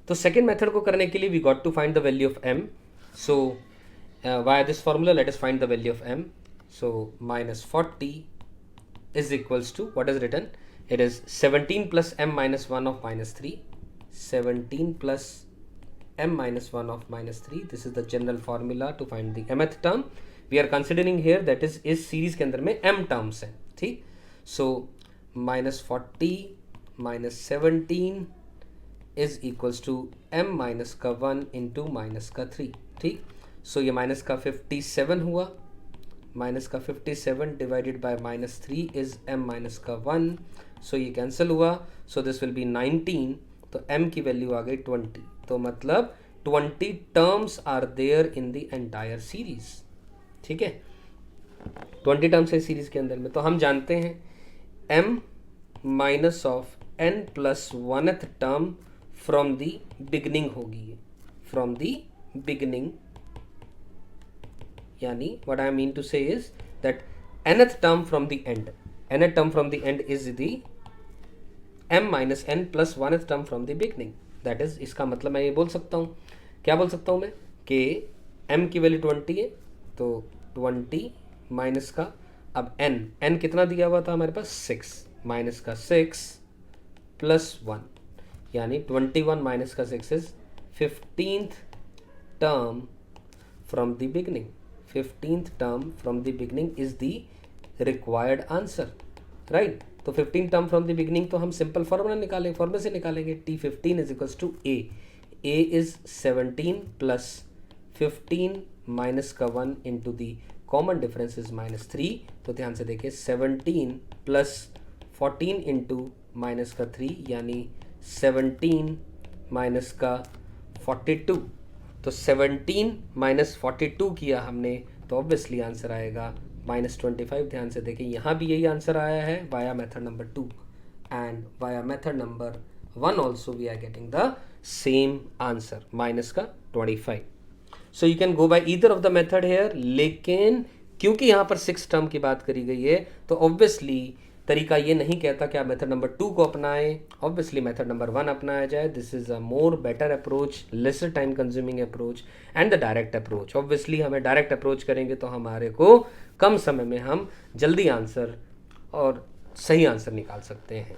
तो second method को करने के लिए we got to find the value of m. So via this formula let us find the value of m. So -40 is equals to what is written, it is 17 plus m minus 1 of -3, 17 plus m minus 1 of -3. this is the general formula to find the mth term. we are considering here that is इस series के अंदर में m terms हैं, ठीक. सो -40 minus 17 is equals to m minus का 1 into minus का 3, ठीक. सो ये माइनस का 57 हुआ, माइनस का 57 divided by -3 is m minus का 1. सो ये कैंसिल हुआ, सो दिस विल बी 19. तो m की वैल्यू आ गई 20. तो मतलब 20 terms are there in the entire series, ठीक है. 20 टर्म्स है सीरीज के अंदर में. तो हम जानते हैं m minus of n plus 1th term from the beginning होगी, फ्रॉम द बिगनिंग. यानी what I mean to say is that nth term from the end, nth term from the end is the m minus n plus 1th term from the beginning. that is, इसका मतलब मैं ये बोल सकता हूँ, क्या बोल सकता हूँ मैं, कि m की वैल्यू 20 है, तो 20 माइनस का, अब n कितना दिया हुआ था हमारे पास 6, माइनस का 6 प्लस 1, यानी 21 माइनस का 6 is 15th term from the beginning. 15th term from the beginning is the required answer, right? तो 15th term from the beginning तो हम सिंपल फॉर्मूला निकालेंगे, फॉर्मूले से निकालेंगे. T15 is equals to A. A is 17 plus 15 minus का 1 into the common difference is -3. तो ध्यान से देखिए 17 plus 14 into minus का 3 यानी 17 minus का 42. तो 17 माइनस 42 किया हमने, तो ऑब्वियसली आंसर आएगा -25. ध्यान से देखिए यहाँ भी यही आंसर आया है via method number 2, and via method number 1 also we are getting the same answer, minus का 25. So you can go by either of the method here, लेकिन क्योंकि यहाँ पर 6 टर्म की बात करी गई है, तो ऑब्वियसली तरीका ये नहीं कहता कि आप मेथड नंबर 2 को अपनाएं, ऑब्वियसली मेथड नंबर 1 अपनाया जाए. This is a more better approach, lesser time consuming approach and the direct approach. Obviously हमें डायरेक्ट अप्रोच करेंगे तो हमारे को कम समय में हम जल्दी आंसर और सही आंसर निकाल सकते हैं.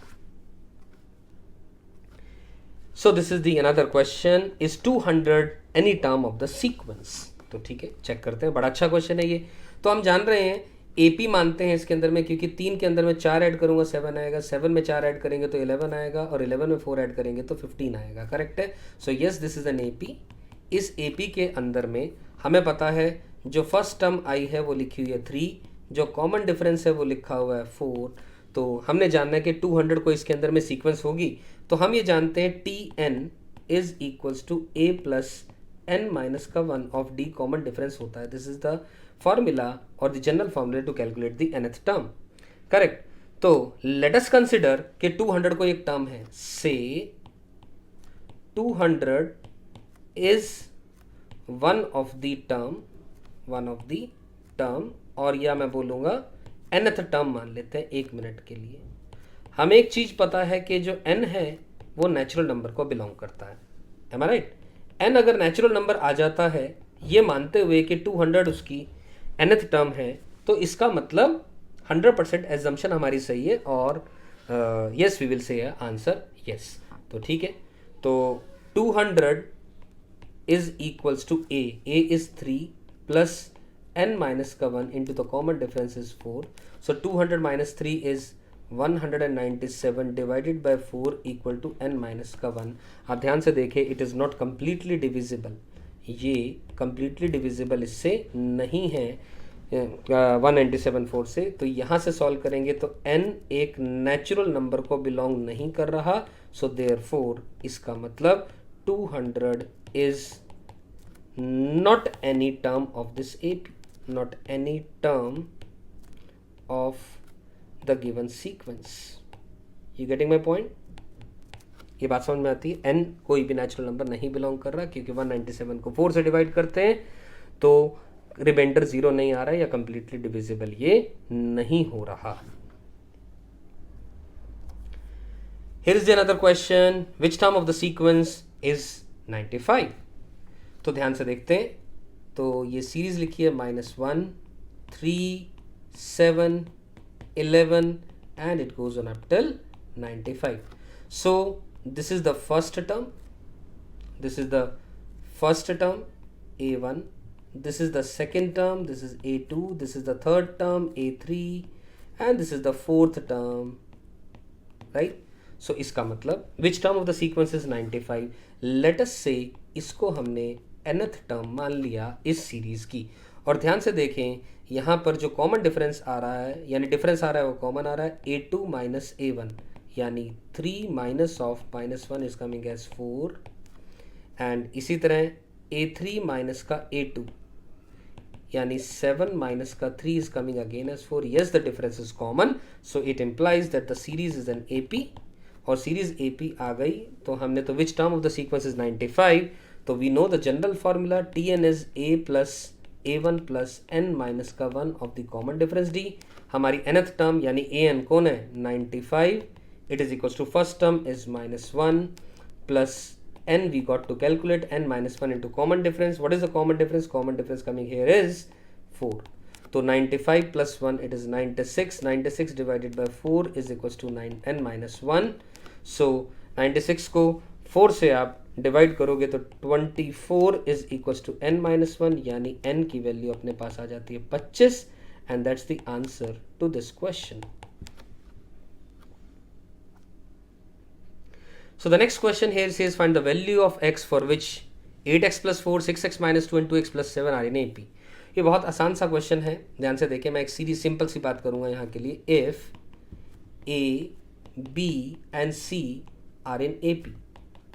So this is the another question, is 200 any term of the sequence. तो ठीक है, चेक करते हैं, बड़ा अच्छा क्वेश्चन है ये. तो हम जान रहे हैं AP मानते हैं इसके अंदर में, क्योंकि 3 के अंदर में 4 ऐड करूंगा 7 आएगा, 7 में 4 ऐड करेंगे तो 11 आएगा, और 11 में 4 ऐड करेंगे तो 15 आएगा. करेक्ट है. So yes, this is an AP. इस AP के अंदर में हमें पता है जो फर्स्ट टर्म आई है वो लिखी हुई है 3, जो कॉमन डिफरेंस है वो लिखा हुआ है 4. तो हमने जानना है कि 200 को इसके अंदर में सीक्वेंस होगी, तो हम ये जानते हैं Tn is equals to A plus n minus का 1 ऑफ D कॉमन डिफरेंस होता है. This is the formula or the general formula to calculate the nth term. correct. तो let us consider कि 200 को एक टर्म है, say 200 is one of the term, और या मैं बोलूंगा nth टर्म मान लेते हैं 1 मिनट के लिए. हमें एक चीज पता है कि जो n है वो नेचुरल नंबर को बिलोंग करता है. am I right? n अगर नेचुरल नंबर आ जाता है, ये मानते हुए कि 200 उसकी nth टर्म है, तो इसका मतलब 100% एजम्पशन हमारी सही है, और yes we will say answer yes. तो ठीक है, तो 200 is equals to A is 3 plus n minus का 1 into the common difference is 4. So 200 minus 3 is 197 divided by 4 equal to n minus का 1. आप ध्यान से देखें, it is not completely divisible, ये कम्प्लीटली डिविजिबल इससे नहीं है 197 से. तो यहाँ से सॉल्व करेंगे तो n एक नेचुरल नंबर को बिलोंग नहीं कर रहा, सो देयरफॉर इसका मतलब 200 is not any term of this AP, not any term of the given sequence. You getting my point? ये बात समझ में आती है. n कोई भी नेचुरल नंबर नहीं बिलोंग कर रहा, क्योंकि 197 को 4 से डिवाइड करते हैं तो रिमाइंडर 0 नहीं आ रहा है, या कंप्लीटली डिविजिबल ये नहीं हो रहा. Here is another question, which term of the sequence is 95। तो ध्यान से देखते हैं, तो ये सीरीज लिखी है -1, 3, 7, 11 and it goes on up till 95. So this is the first term, this is the first term A1, this is the second term, this is A2, this is the third term A3 and this is the fourth term, right? So इसका मतलब which term of the sequence is 95? Let us say इसको हमने nth term मान लिया इस series की, और ध्यान से देखें यहाँ पर जो कॉमन डिफरेंस आ रहा है, यानी डिफरेंस आ रहा है वो कॉमन आ रहा है, A2 माइनस A1, यानी 3 minus of -1 is coming as 4, and इसी तरह A3 माइनस का A2, यानी 7 माइनस का 3 is coming again as 4. Yes, the difference is common, so it implies that the series is an AP, और series AP आ गई तो हमने तो which term of the sequence is 95, तो we know the general formula Tn is A plus A1 plus n minus का 1 of the common difference D. हमारी nth term यानी An कौन है? 95. It is equals to first term is -1 plus n we got to calculate, n minus 1 into common difference. What is the common difference? Common difference coming here is 4. So 95 plus 1 it is 96. 96 divided by 4 is equals to n minus 1. So 96 को 4 से आप divide करोगे तो 24 is equals to n minus 1, यानी n की value अपने पास आ जाती है 25, and that's the answer to this question. So the next question here says find the value of x for which 8x plus 4, 6x minus 2 and 2x plus 7 are in AP. ये बहुत आसान सा question है, ध्यान से देखिए. मैं एक सीधी सिंपल सी बात करूंगा यहाँ के लिए. If A, B and C are in AP,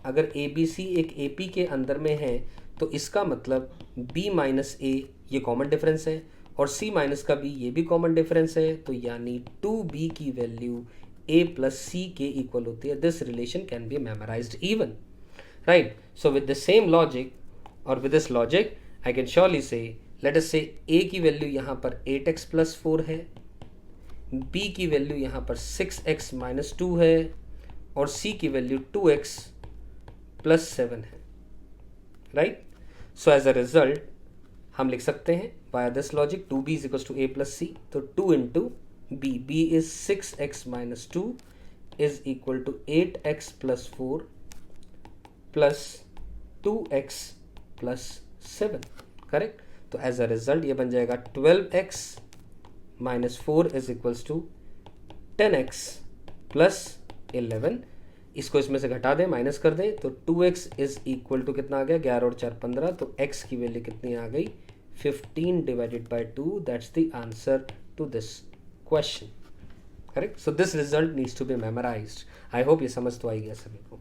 अगर A B C एक AP के अंदर में है तो इसका मतलब B माइनस A ये कॉमन डिफरेंस है और C माइनस का B ये भी कॉमन डिफरेंस है, तो यानी 2B की वैल्यू A plus C के इक्वल होती है. This relation can be memorised even, right? So with the same logic और with this logic I can surely say, let us say A की value यहाँ पर 8x plus 4 है, B की value यहाँ पर 6x minus 2 है और C की वैल्यू 2x plus 7 है, right? So as a result हम लिख सकते हैं by this logic 2B is equals to A plus C, तो 2 into B, B is 6x minus 2 is equal to 8x plus 4 plus 2x plus 7, correct? तो as a result ये बन जाएगा 12x minus 4 is equals to 10x plus 11. इसको इसमें से घटा दें, माइनस कर दें, तो 2x is equal to कितना आ गया? 11 और 4 15, तो x की वैल्यू कितनी आ गई? 15 divided by 2. That's the answer to this question, correct? So this result needs to be memorized. I hope ये समझ तो आई गया सभी को.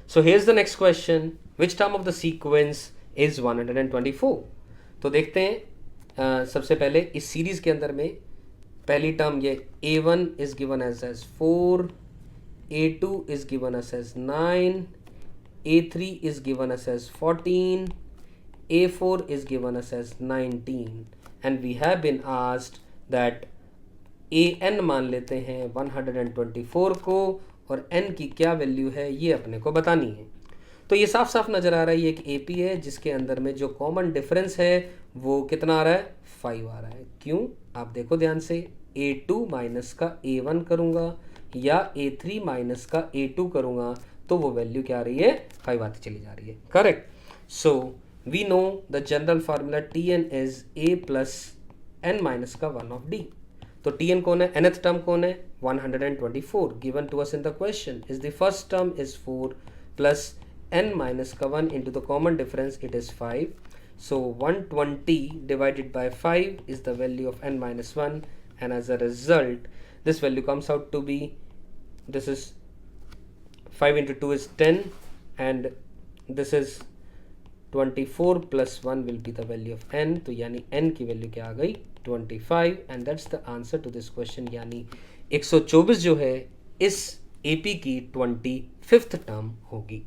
So here's the next question. Which term of the sequence is 124? तो देखते हैं सबसे पहले इस सीरीज के अंदर में पहली टर्म ये A1 is given as 4, A2 is given as 9, A3 is given as 14, A4 is given as 19. And we have been asked that an मान लेते हैं 124 को और n की क्या वैल्यू है ये अपने को बतानी है. तो ये साफ साफ नज़र आ रहा है ये एक AP है जिसके अंदर में जो कॉमन डिफरेंस है वो कितना आ रहा है? 5 आ रहा है. क्यों? आप देखो ध्यान से, A2 माइनस का A1 करूँगा या A3 माइनस का A2 करूँगा तो वो वैल्यू क्या आ रही है? 5 आती चली जा रही है, correct? So we know the general formula Tn is A plus n minus का 1 of D. तो Tn कौन है? nth term कौन है? 124 given to us in the question is the first term is 4 plus n minus का 1 into the common difference it is 5. So 120 divided by 5 is the value of n minus 1, and as a result this value comes out to be, this is 5 into 2 is 10 and this is 24 plus 1 will be the value of n. तो यानी n की value क्या आ गई? 25, and that's the answer to this question. यानी 124 जो है इस AP की 25th टर्म होगी.